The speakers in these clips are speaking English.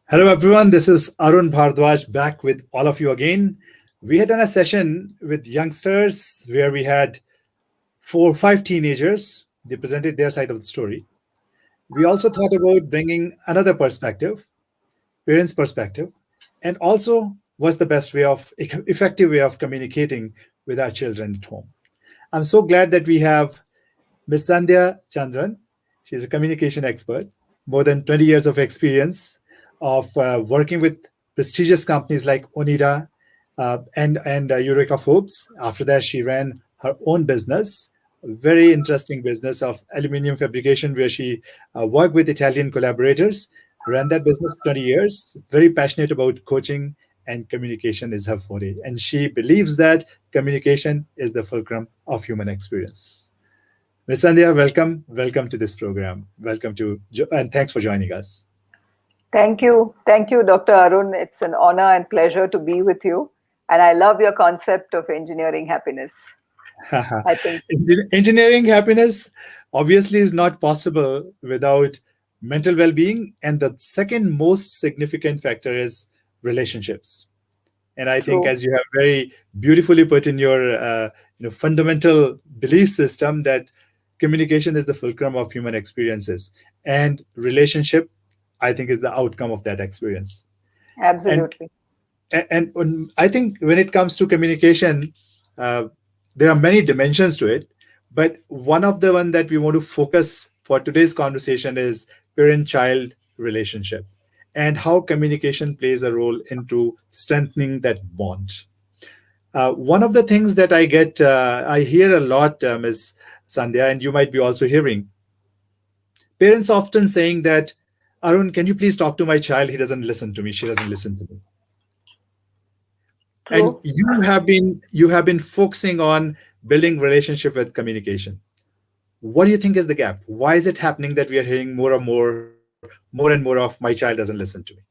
Hello, everyone. This is Arun Bhardwaj back with all of you again. We had done a session with youngsters where we had 4 or 5 teenagers. They presented their side of the story. We also thought about bringing another perspective, parents' perspective, and also what's the best way of effective way of communicating with our children at home. I'm so glad that we have Ms. Sandhya Chandran. She's a communication expert, more than 20 years of experience of working with prestigious companies like Onida and Eureka Forbes. After that, she ran her own business, a very interesting business of aluminum fabrication, where she worked with Italian collaborators, ran that business for 20 years, very passionate about coaching, and communication is her forte. And she believes that communication is the fulcrum of human experience. Ms. Sandhya, welcome. Welcome to this program. Welcome to, and thanks for joining us. Thank you. Thank you, Dr. Arun. It's an honor and pleasure to be with you. And I love your concept of engineering happiness. I think Engineering happiness obviously is not possible without mental well being. And the second most significant factor is relationships. And I think, true. as you have very beautifully put in your fundamental belief system, that communication is the fulcrum of human experiences, and relationship, I think, is the outcome of that experience. And Absolutely. I think when it comes to communication, uh, there are many dimensions to it, but one of the one that we want to focus for today's conversation is parent-child relationship and how communication plays a role into strengthening that bond. One of the things that I hear a lot, is Sandhya, and you might be also hearing parents often saying that, Arun, can you please talk to my child? He doesn't listen to me. She doesn't listen to me. And True. you have been focusing on building relationship with communication. What do you think is the gap? Why is it happening that we are hearing more and more of my child doesn't listen to me?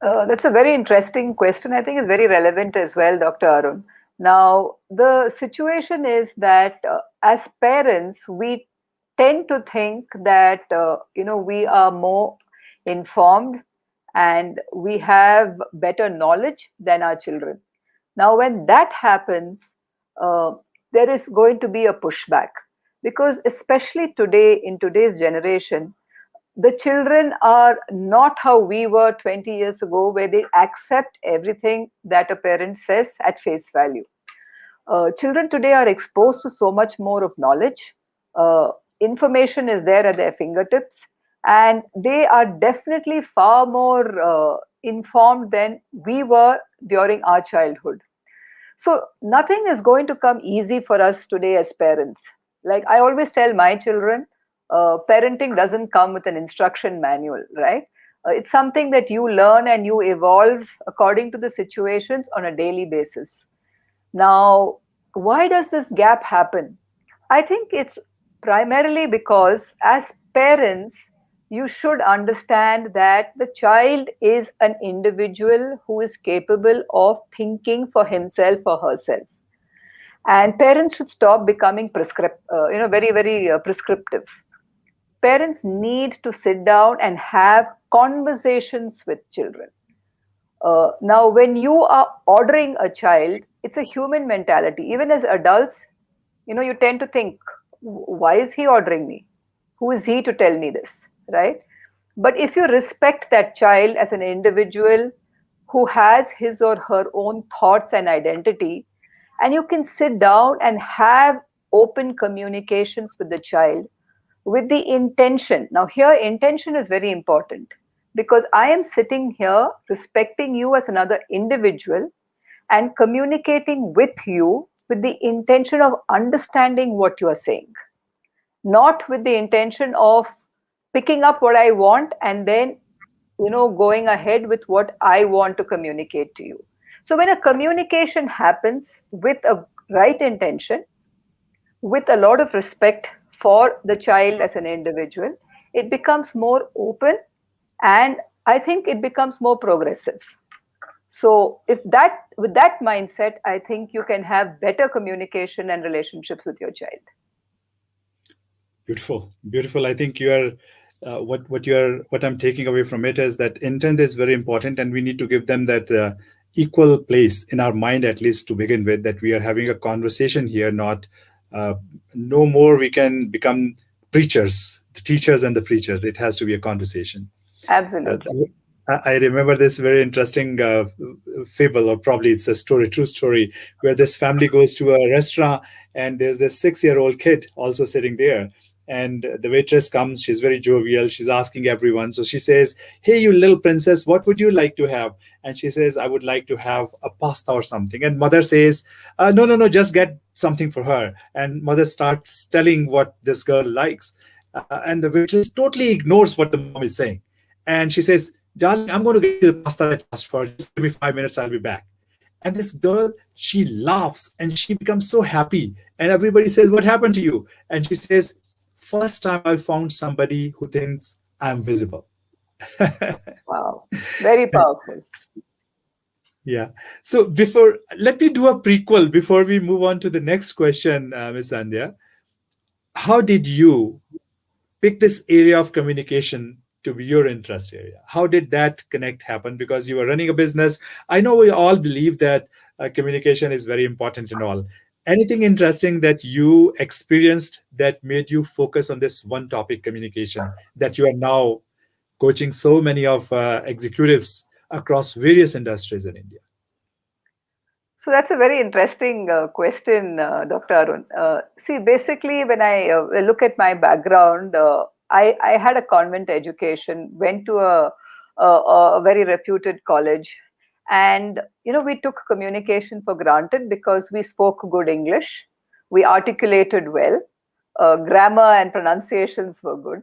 That's a very interesting question. I think it's very relevant as well, Dr. Arun. Now, the situation is that as parents, we tend to think that we are more informed and we have better knowledge than our children. Now, when that happens, uh, there is going to be a pushback because, especially today, in today's generation, the children are not how we were 20 years ago, where they accept everything that a parent says at face value. Children today are exposed to so much more of knowledge. Uh, Information is there at their fingertips, and they are definitely far more informed than we were during our childhood. So nothing is going to come easy for us today as parents. Like I always tell my children, parenting doesn't come with an instruction manual, right? It's something that you learn and you evolve according to the situations on a daily basis. Now, why does this gap happen? I think it's primarily because as parents, you should understand that the child is an individual who is capable of thinking for himself or herself. And parents should stop becoming very prescriptive. Parents need to sit down and have conversations with children. Now, when you are ordering a child, it's a human mentality. Even as adults, you tend to think, why is he ordering me? Who is he to tell me this? Right? But if you respect that child as an individual who has his or her own thoughts and identity, and you can sit down and have open communications with the child with the intention. Now, here, intention is very important because I am sitting here respecting you as another individual and communicating with you with the intention of understanding what you are saying, not with the intention of picking up what I want and then going ahead with what I want to communicate to you. So when a communication happens with a right intention, with a lot of respect for the child as an individual, it becomes more open, and I think it becomes more progressive. So if that with that mindset, I think you can have better communication and relationships with your child. Beautiful, beautiful. I think you are what I'm taking away from it is that intent is very important, and we need to give them that equal place in our mind, at least to begin with. That we are having a conversation here, not uh, no more. We can become preachers, the teachers and the preachers. It has to be a conversation. Uh, Absolutely. I remember this very interesting fable, or probably it's a story, true story, where this family goes to a restaurant and there's this 6 year old kid also sitting there. And the waitress comes, she's very jovial, she's asking everyone. So she says, "Hey, you little princess, what would you like to have?" And she says, "I would like to have a pasta or something." And mother says, "No, no, no, just get something for her." And mother starts telling what this girl likes. And the waitress totally ignores what the mom is saying. And she says, "Darling, I'm going to get you the pasta that you asked for. Just give me 5 minutes, I'll be back." And this girl, she laughs and she becomes so happy. And everybody says, "What happened to you?" And she says, "First time I found somebody who thinks I'm visible." Wow. Very powerful. Yeah. So before, let me do a prequel before we move on to the next question, Ms. Sandhya. How did you pick this area of communication to be your interest area? How did that connect happen? Because you were running a business. I know we all believe that communication is very important and all. Anything interesting that you experienced that made you focus on this one topic, communication, that you are now coaching so many of executives across various industries in India? So that's a very interesting question, Dr. Arun. See, basically, when I look at my background, I had a convent education, went to a very reputed college, and we took communication for granted because we spoke good English, we articulated well, grammar and pronunciations were good.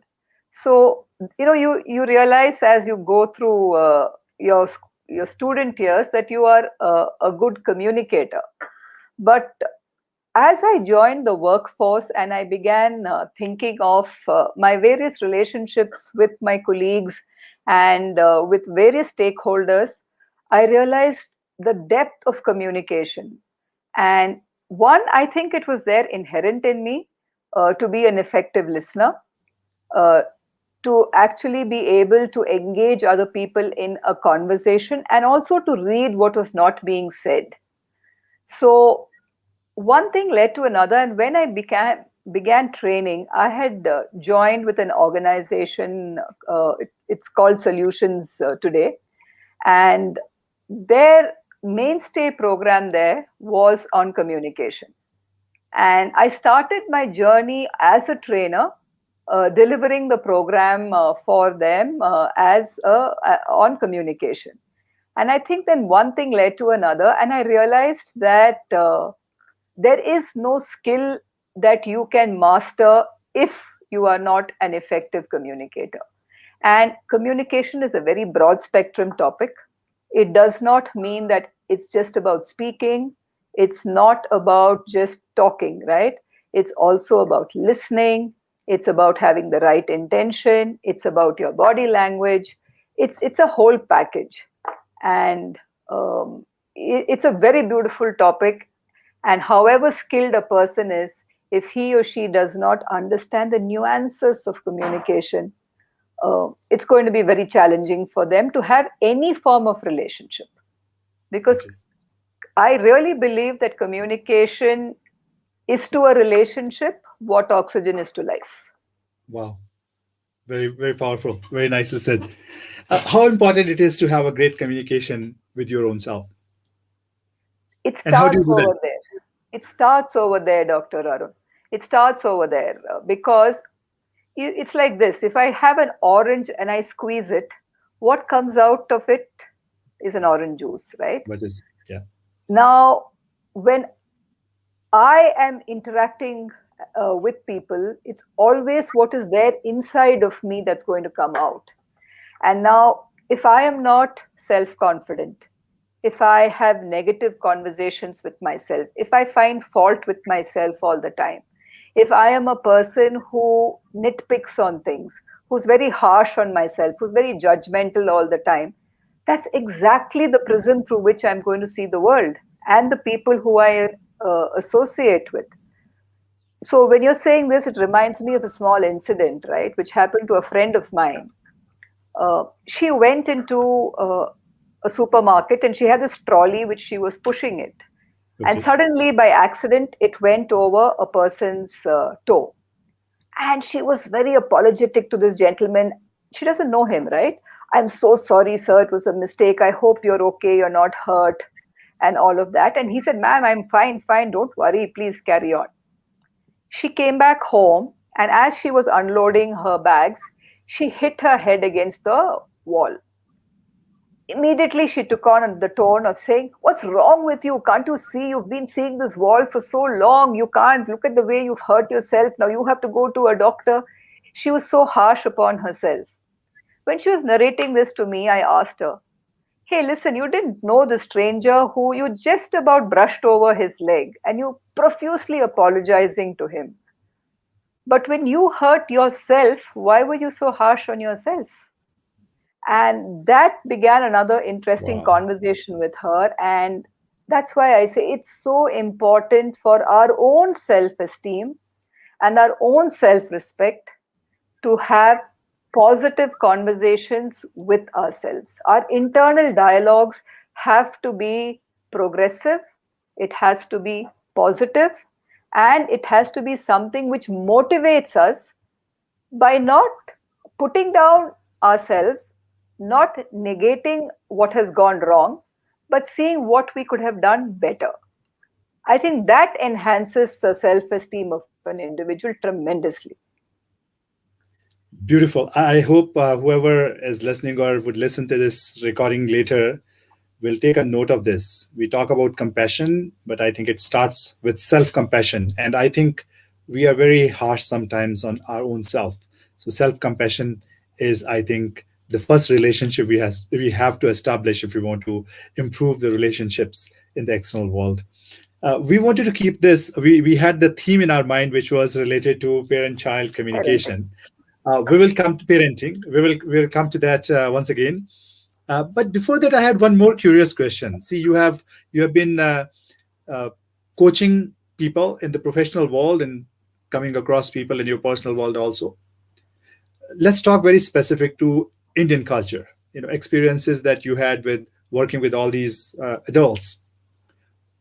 So you realize as you go through your student years that you are a good communicator. But as I joined the workforce and I began thinking of my various relationships with my colleagues and with various stakeholders, I realized the depth of communication. And one, I think it was there inherent in me to be an effective listener, uh, to actually be able to engage other people in a conversation and also to read what was not being said. So one thing led to another, and when I began training, I had joined with an organization. It's called Solutions today, and their mainstay program there was on communication. And I started my journey as a trainer, delivering the program for them on communication. And I think then one thing led to another, and I realized that there is no skill that you can master if you are not an effective communicator. And communication is a very broad spectrum topic. It does not mean that it's just about speaking, it's not about just talking, right? It's also about listening, it's about having the right intention, it's about your body language. It's a whole package. And it's a very beautiful topic. And however skilled a person is, if he or she does not understand the nuances of communication, it's going to be very challenging for them to have any form of relationship. Because Okay. I really believe that communication is to a relationship what oxygen is to life. Wow. Very, very powerful. Very nicely said. How important it is to have a great communication with your own self. It And how do you starts do that? over there. It starts over there, Dr. Arun. It starts over there because it's like this. If I have an orange and I squeeze it, what comes out of it is an orange juice, right? What is, yeah. Now, when I am interacting with people, it's always what is there inside of me that's going to come out. And now, if I am not self confident, if I have negative conversations with myself, if I find fault with myself all the time, if I am a person who nitpicks on things, who's very harsh on myself, who's very judgmental all the time, that's exactly the prism through which I'm going to see the world and the people who I associate with. So when you're saying this, it reminds me of a small incident, right, which happened to a friend of mine. She went into a supermarket and she had this trolley which she was pushing it. And Okay. suddenly, by accident, it went over a person's toe. And she was very apologetic to this gentleman. She doesn't know him, right? I'm so sorry, sir. It was a mistake. I hope you're okay. You're not hurt, and all of that. And he said, ma'am, I'm fine, fine. Don't worry. Please carry on. She came back home, and as she was unloading her bags, she hit her head against the wall. Immediately, she took on the tone of saying, what's wrong with you? Can't you see? You've been seeing this wall for so long. You can't look at the way you've hurt yourself. Now you have to go to a doctor. She was so harsh upon herself. When she was narrating this to me, I asked her, hey, listen, you didn't know the stranger who you just about brushed over his leg and you profusely apologizing to him. But when you hurt yourself, why were you so harsh on yourself? And that began another interesting Wow. conversation with her. And that's why I say it's so important for our own self esteem and our own self respect to have positive conversations with ourselves. Our internal dialogues have to be progressive, it has to be positive, and it has to be something which motivates us by not putting down ourselves, not negating what has gone wrong, but seeing what we could have done better. I think that enhances the self esteem of an individual tremendously. Beautiful. I hope whoever is listening or would listen to this recording later will take a note of this. We talk about compassion, but I think it starts with self compassion. And I think we are very harsh sometimes on our own self. So, self compassion is, I think, the first relationship we have to establish if we want to improve the relationships in the external world. We wanted to keep this, we had the theme in our mind, which was related to parent child Parenting. communication. We will come to parenting. We will come to that once again. But before that, I had one more curious question. See, you have been uh, coaching people in the professional world and coming across people in your personal world also. Let's talk very specific to Indian culture. Experiences that you had with working with all these adults.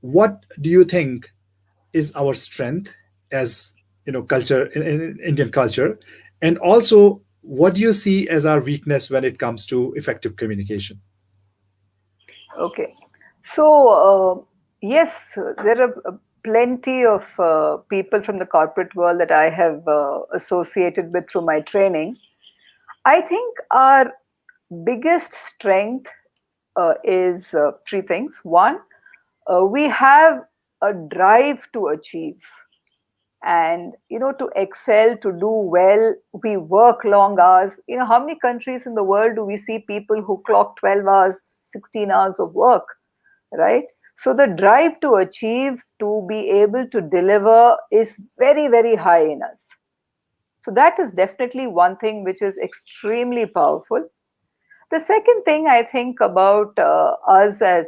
What do you think is our strength as culture in Indian culture, and also what do you see as our weakness when it comes to effective communication? Okay. So, yes, there are plenty of people from the corporate world that I have associated with through my training. I think our biggest strength is three things. One, we have a drive to achieve, and to excel, to do well. We work long hours. How many countries in the world do we see people who clock 12 hours, 16 hours of work, right? So the drive to achieve, to be able to deliver, is very, very high in us. So that is definitely one thing which is extremely powerful. The second thing I think about us as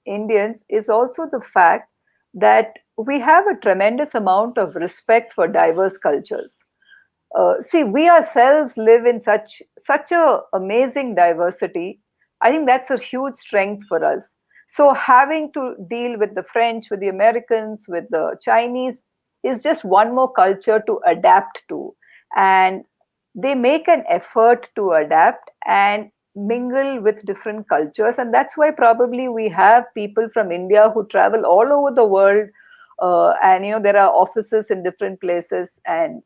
Indians is also the fact that we have a tremendous amount of respect for diverse cultures. See, we ourselves live in such a amazing diversity. I think that's a huge strength for us. So having to deal with the French, with the Americans, with the Chinese is just one more culture to adapt to, and they make an effort to adapt and mingle with different cultures, and that's why probably we have people from India who travel all over the world, and there are offices in different places, and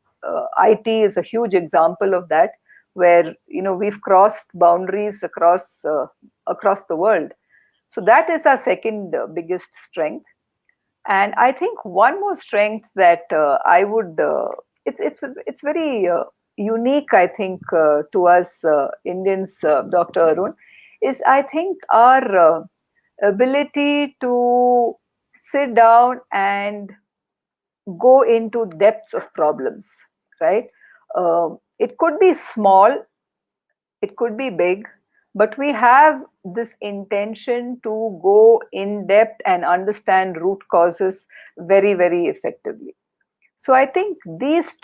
IT is a huge example of that, where we've crossed boundaries across the world. So that is our second biggest strength. And I think one more strength that I would it's very unique, I think, to us Indians, Dr. Arun, is I think our ability to sit down and go into depths of problems, right? It could be small, it could be big, but we have this intention to go in depth and understand root causes very, very effectively. So I think these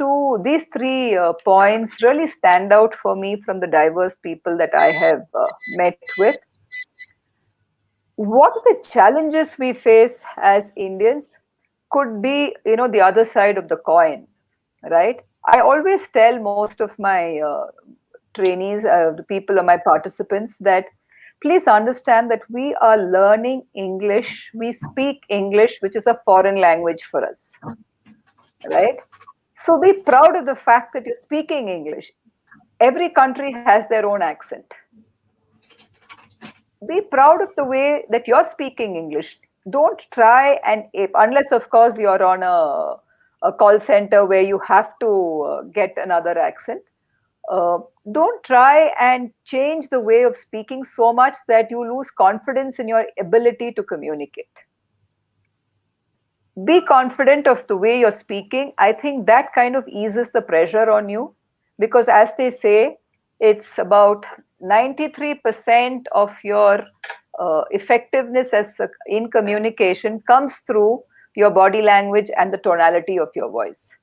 three points really stand out for me from the diverse people that I have met with. What are the challenges we face as Indians could be, the other side of the coin, right? I always tell most of my trainees, the people or my participants, that please understand that we are learning English. We speak English, which is a foreign language for us, right? So be proud of the fact that you're speaking English. Every country has their own accent. Be proud of the way that you're speaking English. Don't try and ape, unless, of course, you're on a call center where you have to get another accent. Uh, don't try and change the way of speaking so much that you lose confidence in your ability to communicate. Be confident of the way you're speaking. I think that kind of eases the pressure on you because, as they say, it's about 93% of your effectiveness in communication comes through your body language and the tonality of your voice.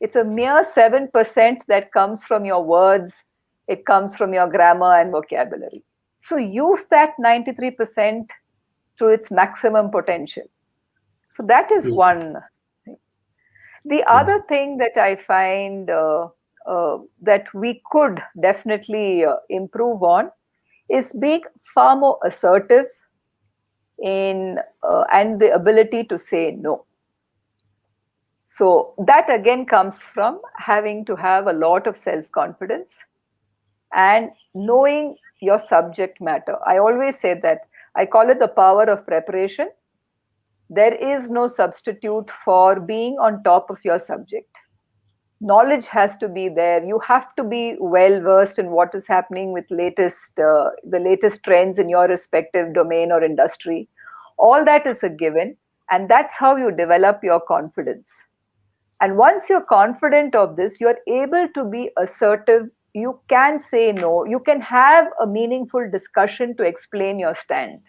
It's a mere 7% that comes from your words, it comes from your grammar and vocabulary. So use that 93% to its maximum potential. So that is Beautiful. one thing. The other Beautiful. thing that I find that we could definitely improve on is being far more assertive in and the ability to say no. So that again comes from having to have a lot of self confidence and knowing your subject matter. I always say that I call it the power of preparation. There is no substitute for being on top of your subject. Knowledge has to be there. You have to be well versed in what is happening with the latest trends in your respective domain or industry. All that is a given, and that's how you develop your confidence. And once you're confident of this, you're able to be assertive. You can say no. You can have a meaningful discussion to explain your stand.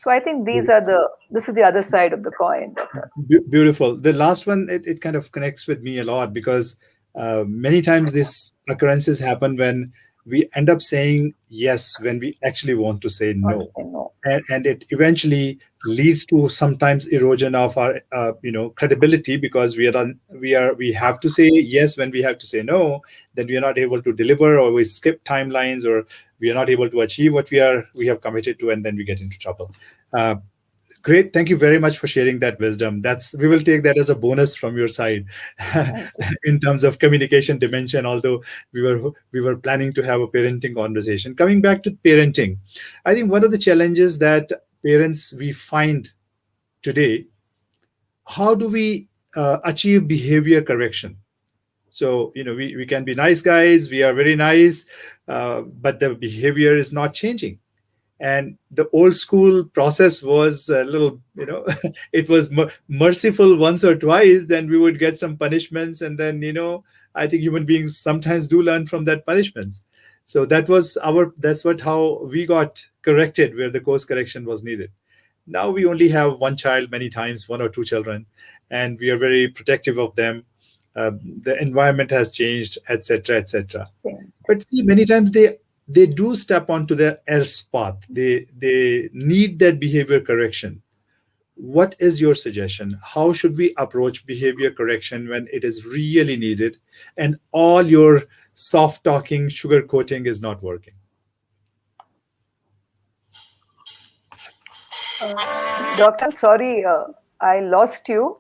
So I think this is the other side of the coin, Doctor. Beautiful. The last one, it kind of connects with me a lot because many times these occurrences happen when we end up saying yes when we actually want to say Want to no. say no. And it eventually leads to sometimes erosion of our credibility because we have to say yes when we have to say no, then we are not able to deliver, or we skip timelines, or we are not able to achieve what we have committed to, and then we get into trouble. uh, Great. Thank you very much for sharing that wisdom. We will take that as a bonus from your side Thank you. in terms of communication dimension, although we were planning to have a parenting conversation. Coming back to parenting, I think one of the challenges that parents we find today, how do we achieve behavior correction? So, we can be nice guys, we are very nice, but the behavior is not changing. And the old school process was a little, it was merciful once or twice, then we would get some punishments, and then, I think human beings sometimes do learn from that punishments. So that's what how we got corrected where the course correction was needed. Now we only have one child, many times one or two children, and we are very protective of them. The environment has changed, etc., etc. But see, many times they do step onto the else path. They need that behavior correction. What is your suggestion? How should we approach behavior correction when it is really needed, and all your soft talking, sugar coating is not working? Doctor, I'm sorry, I lost you.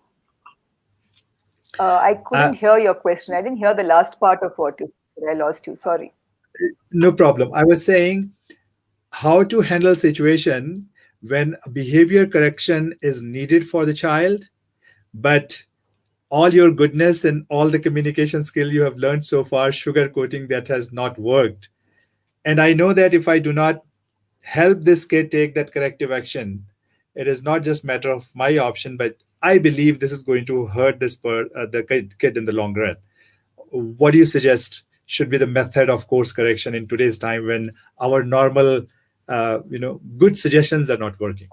I couldn't Uh, hear your question. I didn't hear the last part of what you said. I lost you. Sorry. no problem. I was saying how to handle situation when behavior correction is needed for the child, but all your goodness and all the communication skill you have learned so far, sugarcoating that has not worked. And I know that if I do not help this kid take that corrective action, it is not just matter of my option, but I believe this is going to hurt the kid in the long run. What do you suggest should be the method of course correction in today's time when our normal, good suggestions are not working?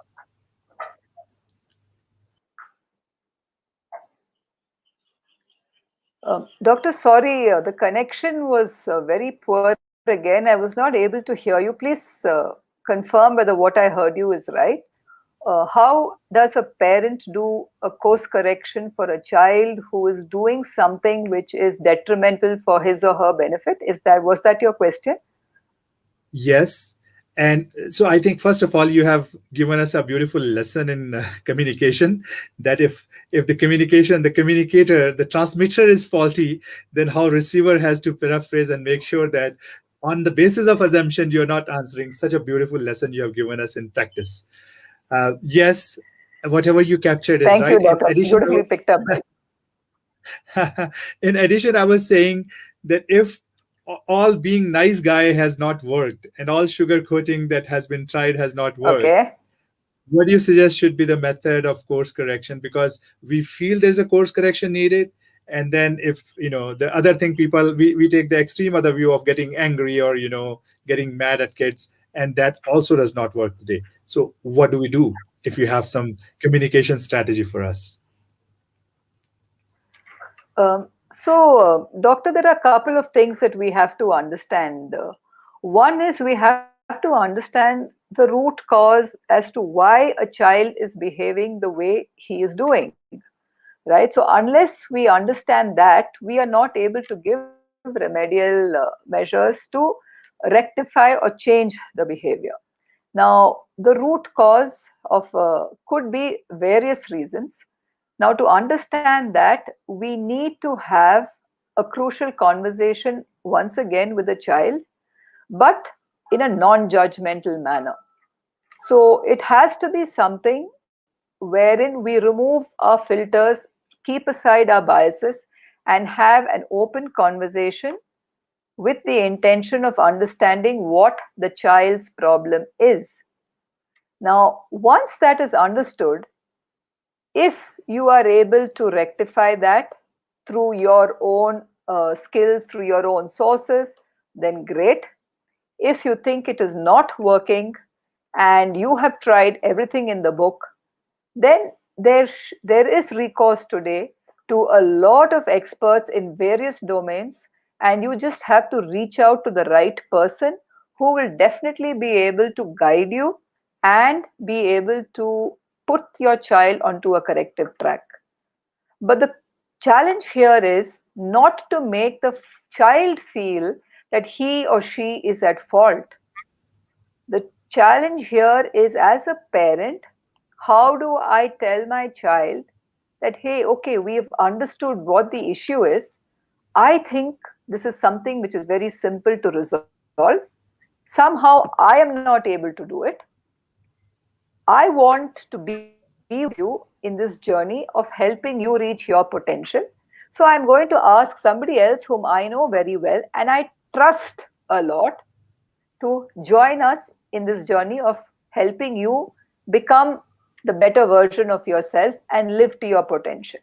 Doctor, sorry, the connection was very poor again. I was not able to hear you. Please confirm whether what I heard you is right. How does a parent do a course correction for a child who is doing something which is detrimental for his or her benefit? Was that your question? Yes. And so I think first of all, you have given us a beautiful lesson in communication, that if the communication, the communicator, the transmitter is faulty, then how receiver has to paraphrase and make sure that on the basis of assumption you're not answering. Such a beautiful lesson you have given us in practice. Yes, whatever you captured is Thank right. you, In doctor. addition, I Beautifully was picked up. in addition, I was saying that if all being nice guy has not worked and all sugarcoating that has been tried has not worked, Okay. what do you suggest should be the method of course correction? Because we feel there's a course correction needed. And then if, the other thing, people, we take the extreme other view of getting angry or, getting mad at kids. And that also does not work today. So what do we do if you have some communication strategy for us? Doctor, there are a couple of things that we have to understand. One is we have to understand the root cause as to why a child is behaving the way he is doing, right? So, unless we understand that, we are not able to give remedial measures to rectify or change the behavior. Now, the root cause of could be various reasons. Now, to understand that, we need to have a crucial conversation once again with the child, but in a non judgmental manner. So, it has to be something wherein we remove our filters, keep aside our biases, and have an open conversation with the intention of understanding what the child's problem is. Now, once that is understood, if you are able to rectify that through your own skills, through your own sources, then great. If you think it is not working and you have tried everything in the book, then there is recourse today to a lot of experts in various domains, and you just have to reach out to the right person who will definitely be able to guide you and be able to put your child onto a corrective track. But the challenge here is not to make the child feel that he or she is at fault. The challenge here is, as a parent, how do I tell my child that, hey, okay, we have understood what the issue is. I think this is something which is very simple to resolve. Somehow I am not able to do it. I want to be with you in this journey of helping you reach your potential. So I'm going to ask somebody else whom I know very well and I trust a lot to join us in this journey of helping you become the better version of yourself and live to your potential.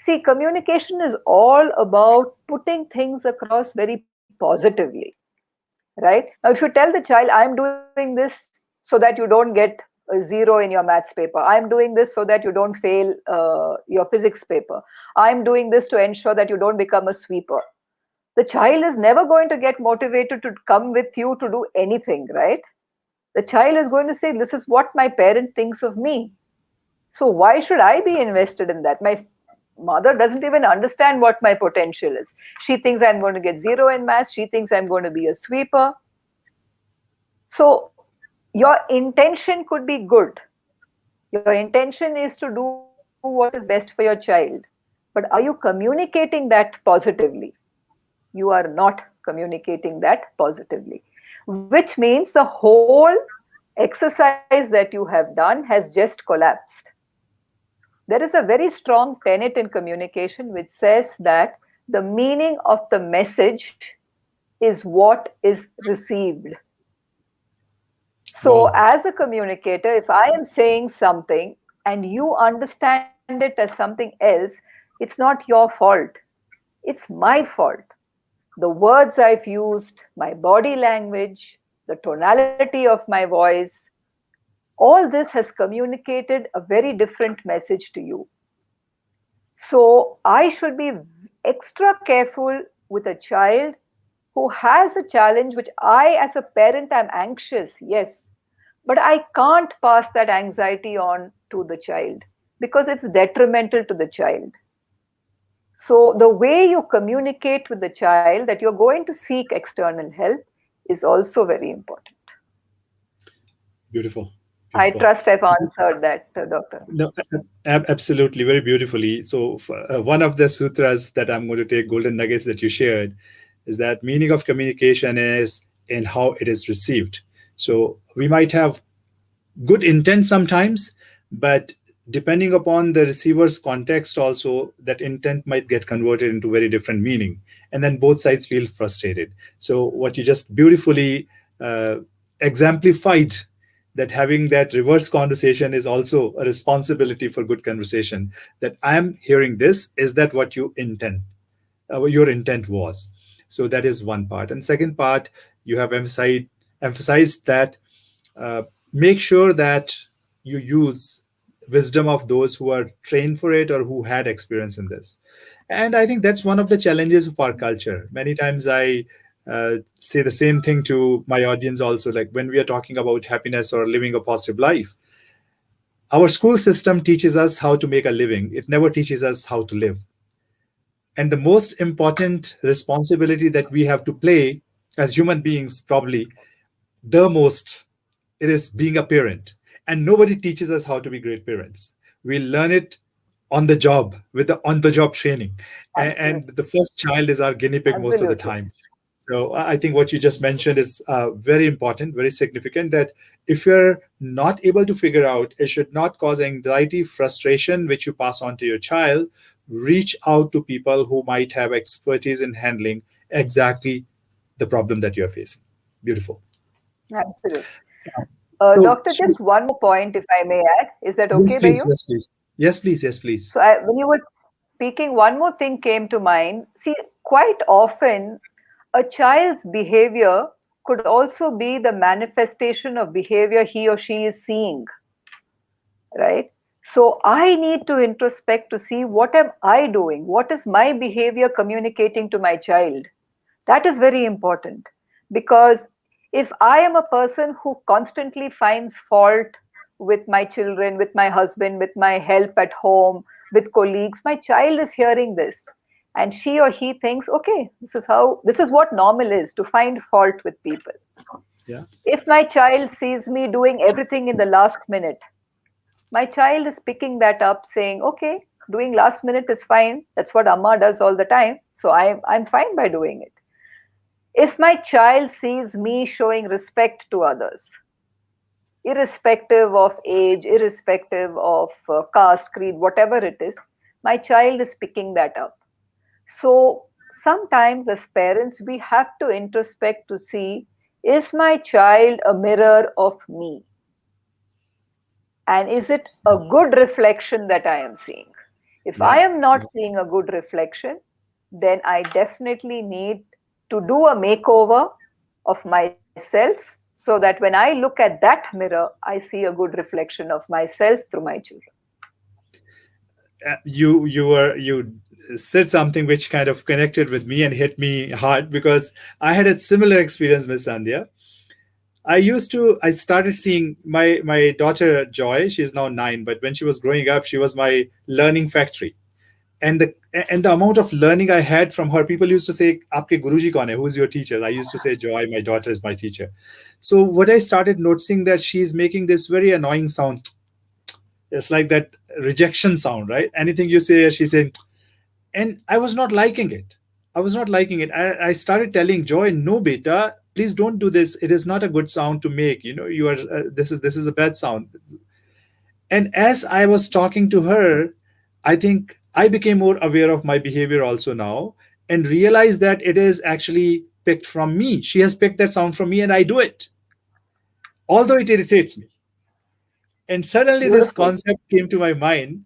See, communication is all about putting things across very positively, right? Now, if you tell the child, I'm doing this so that you don't get a zero in your maths paper, I'm doing this so that you don't fail your physics paper, I'm doing this to ensure that you don't become a sweeper, the child is never going to get motivated to come with you to do anything, right? The child is going to say, this is what my parent thinks of me. So why should I be invested in that? My mother doesn't even understand what my potential is. She thinks I'm going to get zero in maths. She thinks I'm going to be a sweeper. So your intention could be good. Your intention is to do what is best for your child. But are you communicating that positively? You are not communicating that positively, which means the whole exercise that you have done has just collapsed. There is a very strong tenet in communication which says that the meaning of the message is what is received. So, Wow. as a communicator, if I am saying something and you understand it as something else, it's not your fault. It's my fault. The words I've used, my body language, the tonality of my voice, all this has communicated a very different message to you. So I should be extra careful with a child who has a challenge which I, as a parent, am anxious, yes, but I can't pass that anxiety on to the child because it's detrimental to the child. So, the way you communicate with the child that you're going to seek external help is also very important. Beautiful, I beautiful. trust I've answered that, Doctor. No, absolutely, very beautifully. So, one of the sutras that I'm going to take, golden nuggets that you shared, is that meaning of communication is in how it is received. So, we might have good intent sometimes, but depending upon the receiver's context, also that intent might get converted into very different meaning, and then both sides feel frustrated. So, what you just beautifully uh, exemplified, that having that reverse conversation is also a responsibility for good conversation. That I am hearing this, is that what you intend, your intent was? So that is one part. And second part, you have emphasized that uh, make sure that you use wisdom of those who are trained for it or who had experience in this. And I think that's one of the challenges of our culture. Many times I say the same thing to my audience also, like when we are talking about happiness or living a positive life, our school system teaches us how to make a living, it never teaches us how to live. And the most important responsibility that we have to play as human beings, probably the most, it is being a parent. And nobody teaches us how to be great parents. We learn it on the job, with the on the job training. And Absolutely. the first child is our guinea pig most of the Absolutely. time. So I think what you just mentioned is very important, very significant, that if you're not able to figure out, it should not cause anxiety, frustration, which you pass on to your child. Reach out to people who might have expertise in handling exactly the problem that you're facing. Beautiful. Absolutely. So, Doctor, just one more point, if I may add. Is that yes, okay by please. you? Yes, please. Yes, please. Yes, please. So, when you were speaking, one more thing came to mind. See, quite often, a child's behavior could also be the manifestation of behavior he or she is seeing, right? So, I need to introspect to see what am I doing? What is my behavior communicating to my child? That is very important because if I am a person who constantly finds fault with my children, with my husband, with my help at home, with colleagues, my child is hearing this. And she or he thinks, okay, this is what normal is to find fault with people. Yeah. If my child sees me doing everything in the last minute, my child is picking that up saying, okay, doing last minute is fine. That's what Amma does all the time. So I'm fine by doing it. If my child sees me showing respect to others, irrespective of age, irrespective of caste, creed, whatever it is, my child is picking that up. So sometimes, as parents, we have to introspect to see, is my child a mirror of me? And is it a good reflection that I am seeing? If I Yeah. am not seeing a good reflection, then I definitely need to do a makeover of myself so that when I look at that mirror, I see a good reflection of myself through my children. You said something which kind of connected with me and hit me hard, because I had a similar experience, Miss Sandhya. I started seeing my daughter Joy. She's now 9, but when she was growing up, she was my learning factory. And the amount of learning I had from her, people used to say, "Aapke Guruji kaun hai? Who's your teacher?" I used to say, "Joy, my daughter is my teacher." So what I started noticing, that she's making this very annoying sound. It's like that rejection sound, right? Anything you say, she's saying, and I was not liking it. I was not liking it. I started telling Joy, "No, beta, please don't do this. It is not a good sound to make. You know, you are. This is a bad sound." And as I was talking to her, I think I became more aware of my behavior also now, and realized that it is actually picked from me. She has picked that sound from me, and I do it, although it irritates me. And suddenly, this Beautiful. concept came to my mind,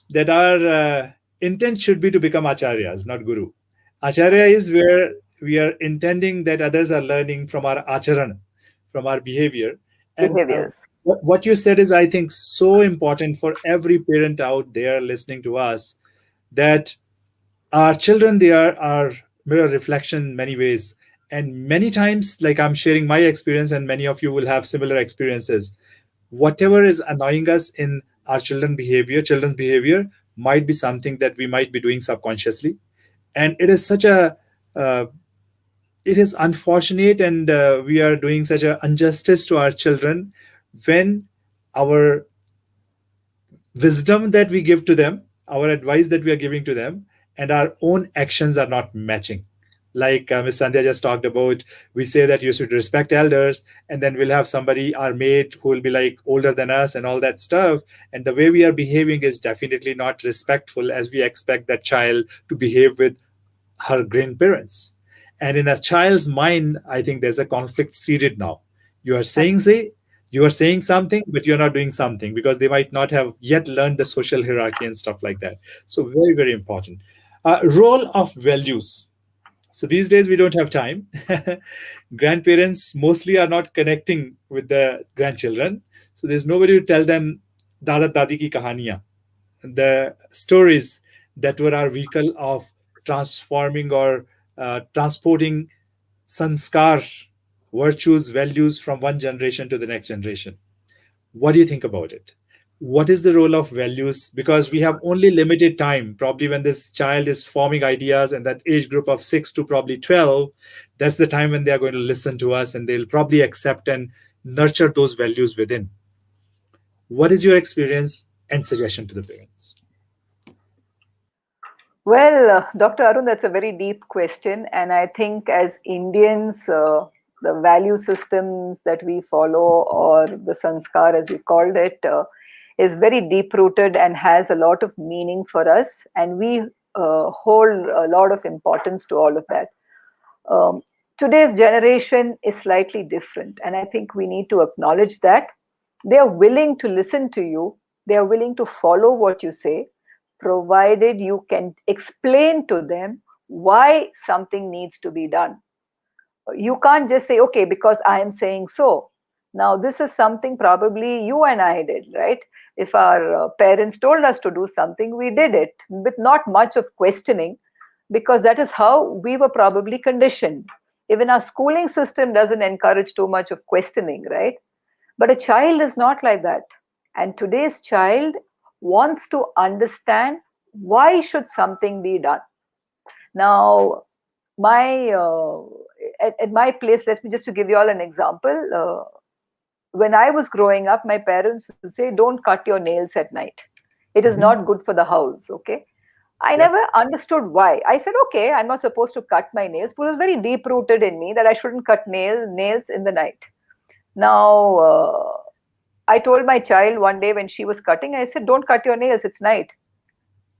that our intent should be to become acharyas, not guru. Acharya is where we are intending that others are learning from our acharan, from our behavior. And Behaviors. what you said is, I think, so important for every parent out there listening to us, that Our children, they are our mirror reflection in many ways. And many times, like I'm sharing my experience, and many of you will have similar experiences. Whatever is annoying us in our children's behavior might be something that we might be doing subconsciously. And it is such a uh, it is unfortunate, and we are doing such a injustice to our children when our wisdom that we give to them, our advice that we are giving to them, and our own actions are not matching. Like Ms. Sandhya just talked about, we say that you should respect elders, and then we'll have somebody, our mate, who will be like older than us and all that stuff. And the way we are behaving is definitely not respectful as we expect that child to behave with her grandparents. And in a child's mind, I think there's a conflict seated now. You are saying say you are saying something, but you're not doing something because they might not have yet learned the social hierarchy and stuff like that. So very, very important. Role of values. So these days we don't have time. Grandparents mostly are not connecting with the grandchildren. So there's nobody to tell them Dada Dadi ki kahaniyan, the stories that were our vehicle of transforming or transporting sanskar, virtues, values from one generation to the next generation. What do you think about it? What is the role of values? Because we have only limited time. Probably when this child is forming ideas and that age group of 6 to probably 12, that's the time when they are going to listen to us and they'll probably accept and nurture those values within. What is your experience and suggestion to the parents? Well, Dr. Arun, that's a very deep question. And I think as Indians, the value systems that we follow, or the sanskar as you called it, is very deep rooted and has a lot of meaning for us. And we hold a lot of importance to all of that. Um, Today's generation is slightly different. And I think we need to acknowledge that. They are willing to listen to you, they are willing to follow what you say, provided you can explain to them why something needs to be done. You can't just say, okay, because I am saying so. Now, this is something probably you and I did, right? If our parents told us to do something, we did it with not much of questioning, because that is how we were probably conditioned. Even our schooling system doesn't encourage too much of questioning, right? But a child is not like that. And today's child wants to understand why should something be done. Now, my at my place, let me just to give you all an example. When I was growing up, my parents would say, "Don't cut your nails at night. It is Mhm. not good for the house." Okay. I Yep. never understood why. I said, "Okay, I'm not supposed to cut my nails," but it was very deep rooted in me that I shouldn't cut nails in the night. Now, I told my child one day when she was cutting, I said, "Don't cut your nails, it's night."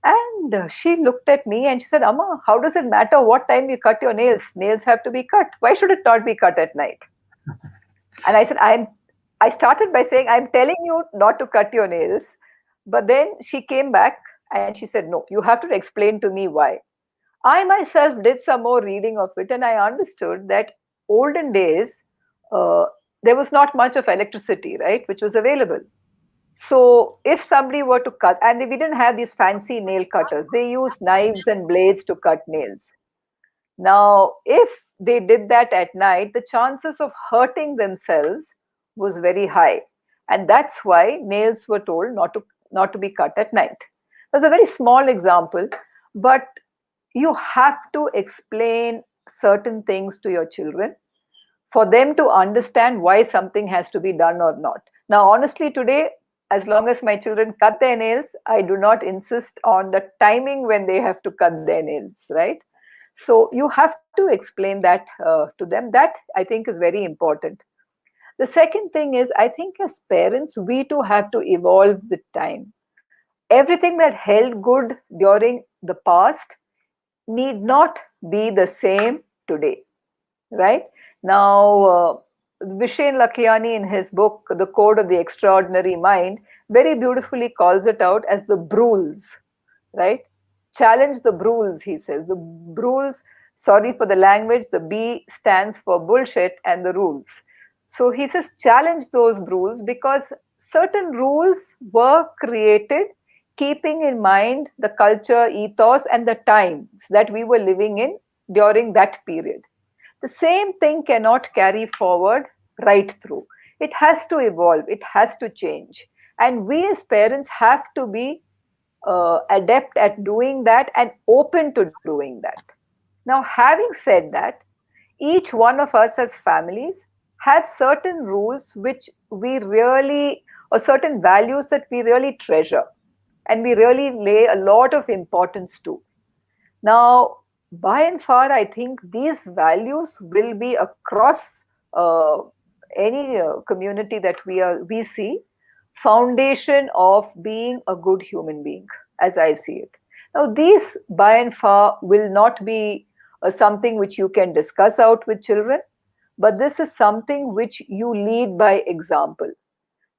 And she looked at me and she said, "Amma, how does it matter what time you cut your nails? Nails have to be cut. Why should it not be cut at night?" And I said, I started by saying, "I'm telling you not to cut your nails." But then she came back and she said, "No, you have to explain to me why." I myself did some more reading of it and I understood that olden days, uh, there was not much of electricity, right, which was available. So if somebody were to cut, and we didn't have these fancy nail cutters, they used knives and blades to cut nails. Now, if they did that at night, the chances of hurting themselves was very high. And that's why nails were told not to be cut at night. That's a very small example, but you have to explain certain things to your children for them to understand why something has to be done or not. Now, honestly, today, as long as my children cut their nails, I do not insist on the timing when they have to cut their nails, right? So you have to explain that to them. That I think is very important. The second thing is, I think as parents, we too have to evolve with time. Everything that held good during the past need not be the same today, right? Now, Vishen Lakiani in his book, The Code of the Extraordinary Mind, very beautifully calls it out as the brules, right? Challenge the brules, he says. The brules, sorry for the language, the B stands for bullshit and the rules. So he says, challenge those rules because certain rules were created keeping in mind the culture, ethos, and the times that we were living in during that period. The same thing cannot carry forward right through. It has to evolve, it has to change. And we as parents have to be adept at doing that and open to doing that. Now, having said that, each one of us as families have certain rules which we really, or certain values that we really treasure and we really lay a lot of importance to. Now, by and far, I think these values will be across any community that we see, foundation of being a good human being, as I see it. Now, these by and far will not be something which you can discuss out with children, but this is something which you lead by example.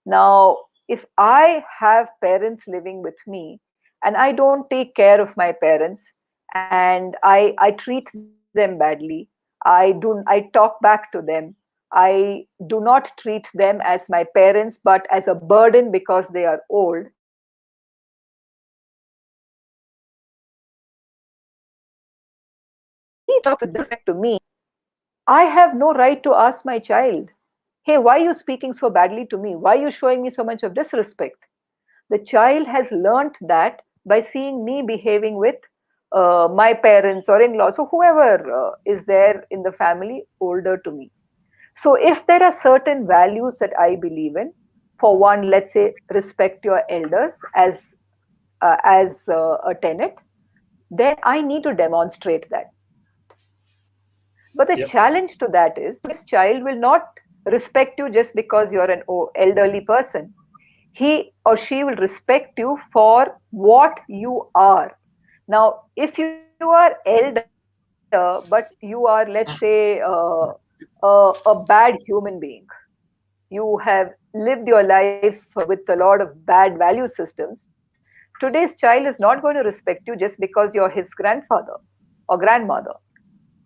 Now, if I have parents living with me and I don't take care of my parents and I treat them badly, I talk back to them, I do not treat them as my parents but as a burden because they are old, then if they talk with disrespect to me, I have no right to ask my child, hey, why are you speaking so badly to me? Why are you showing me so much of disrespect? The child has learnt that by seeing me behaving with my parents or in-laws or whoever is there in the family older to me. So if there are certain values that I believe in, for one, let's say respect your elders as a tenet, then I need to demonstrate that. But the challenge to that is Yep. today's child will not respect you just because you're an elderly person. He or she will respect you for what you are. Now, if you are elder, but you are, let's say, a bad human being, you have lived your life with a lot of bad value systems, today's child is not going to respect you just because you're his grandfather or grandmother.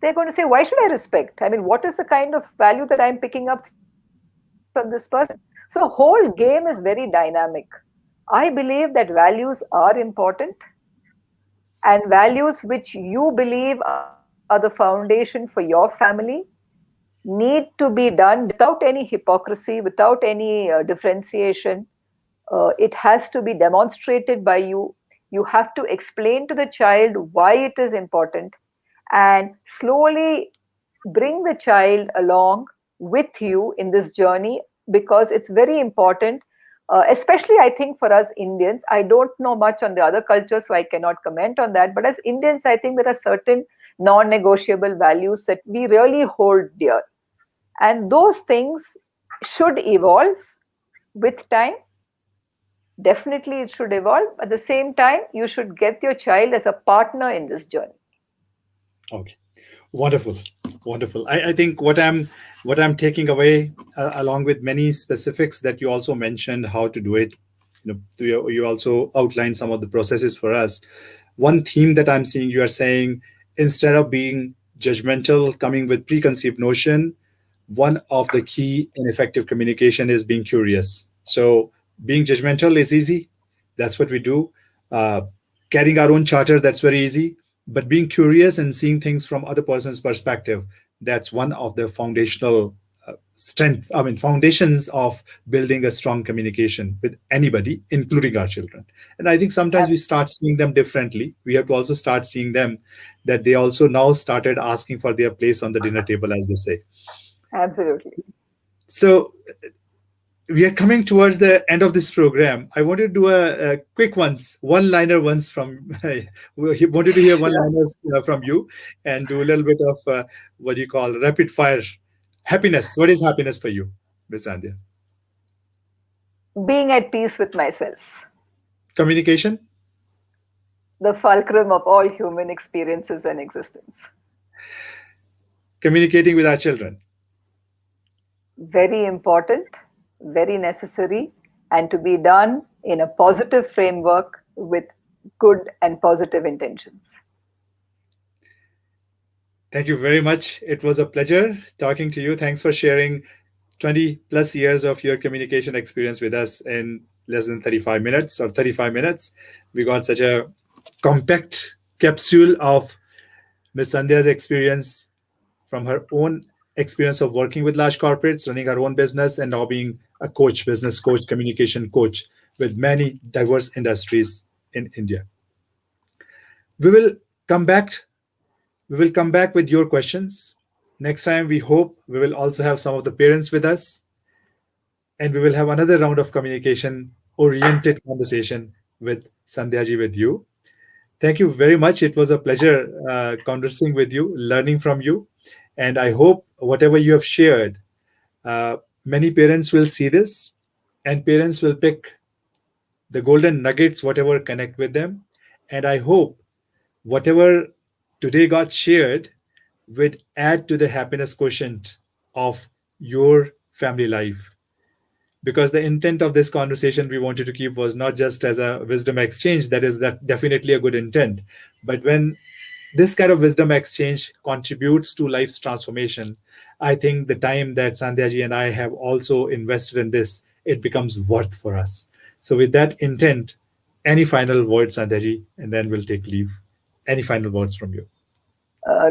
They're going to say, why should I respect? I mean, what is the kind of value that I'm picking up from this person? So, the whole game is very dynamic. I believe that values are important, and values which you believe are the foundation for your family need to be done without any hypocrisy, without any differentiation. It has to be demonstrated by you. You have to explain to the child why it is important and slowly bring the child along with you in this journey, because it's very important, especially I think for us Indians. I don't know much on the other cultures, so I cannot comment on that. But as Indians, I think there are certain non negotiable values that we really hold dear. And those things should evolve with time. Definitely, it should evolve. At the same time, you should get your child as a partner in this journey. Okay. Wonderful. Wonderful. I think what I'm taking away, along with many specifics that you also mentioned how to do it, you also outlined some of the processes for us. One theme that I'm seeing, you are saying, instead of being judgmental, coming with preconceived notion, one of the key in effective communication is being curious. So being judgmental is easy. That's what we do. Uh, Carrying our own charter, that's very easy. But being curious and seeing things from other person's perspective, that's one of the foundational strength. I mean, foundations of building a strong communication with anybody, including our children. And I think sometimes we start seeing them differently. We have to also start seeing them that they also now started asking for their place on the dinner table, as they say. Absolutely. So we are coming towards the end of this program. I wanted to do a quick ones, one-liner ones from. We wanted to hear Sure. one-liners from you, and do a little bit of what do you call rapid fire. Happiness. What is happiness for you, Miss Andya? Being at peace with myself, Communication, the fulcrum of all human experiences and existence. communicating with our children, Very important, very necessary, and to be done in a positive framework with good and positive intentions. thank you very much. It was a pleasure talking to you. Thanks for sharing 20 plus years of your communication experience with us. And less than 35 minutes or 35 minutes. We got such a compact capsule of Miss Sandhya's experience from her own experience of working with large corporates, running her own business, and now being a coach, business coach, communication coach with many diverse industries in India. We will come back. We will come back with your questions. Next time, we hope we will also have some of the parents with us, and we will have another round of communication oriented conversation with Sandhya ji with you. Thank you very much. It was a pleasure conversing with you, learning from you. And I hope whatever you have shared, many parents will see this and parents will pick the golden nuggets, whatever connect with them. And I hope whatever today got shared would add to the happiness quotient of your family life, because the intent of this conversation we wanted to keep was not just as a wisdom exchange. That definitely a good intent, but when this kind of wisdom exchange contributes to life's transformation, I think the time that Sandhya ji and I have also invested in this, it becomes worth for us. So with that intent, any final words, Sandhya ji, and then we'll take leave. Any final words from you?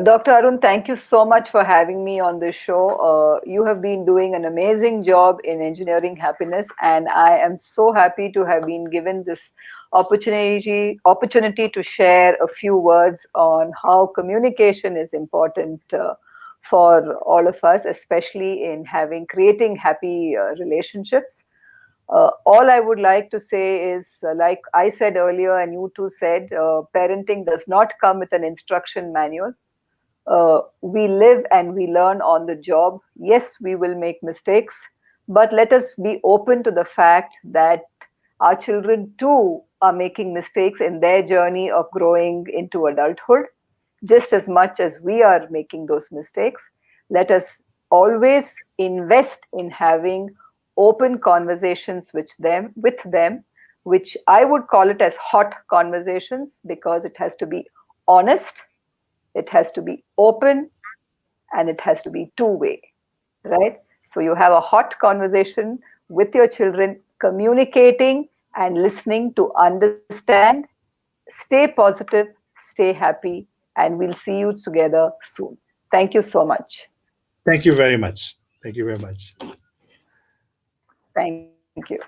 Dr. Arun, thank you so much for having me on this show. You have been doing an amazing job in engineering happiness, and I am so happy to have been given this opportunity to share a few words on how communication is important for all of us, especially in creating happy relationships. All I would like to say is, like I said earlier, and you too said, parenting does not come with an instruction manual. We live and we learn on the job. Yes, we will make mistakes, but let us be open to the fact that our children too are making mistakes in their journey of growing into adulthood, just as much as we are making those mistakes. Let us always invest in having open conversations with them, which I would call it as hot conversations, because it has to be honest, it has to be open, and it has to be two-way, right? So you have a hot conversation with your children, communicating and listening to understand. Stay positive, stay happy, and we'll see you together soon. Thank you so much. Thank you very much. Thank you very much. Thank you.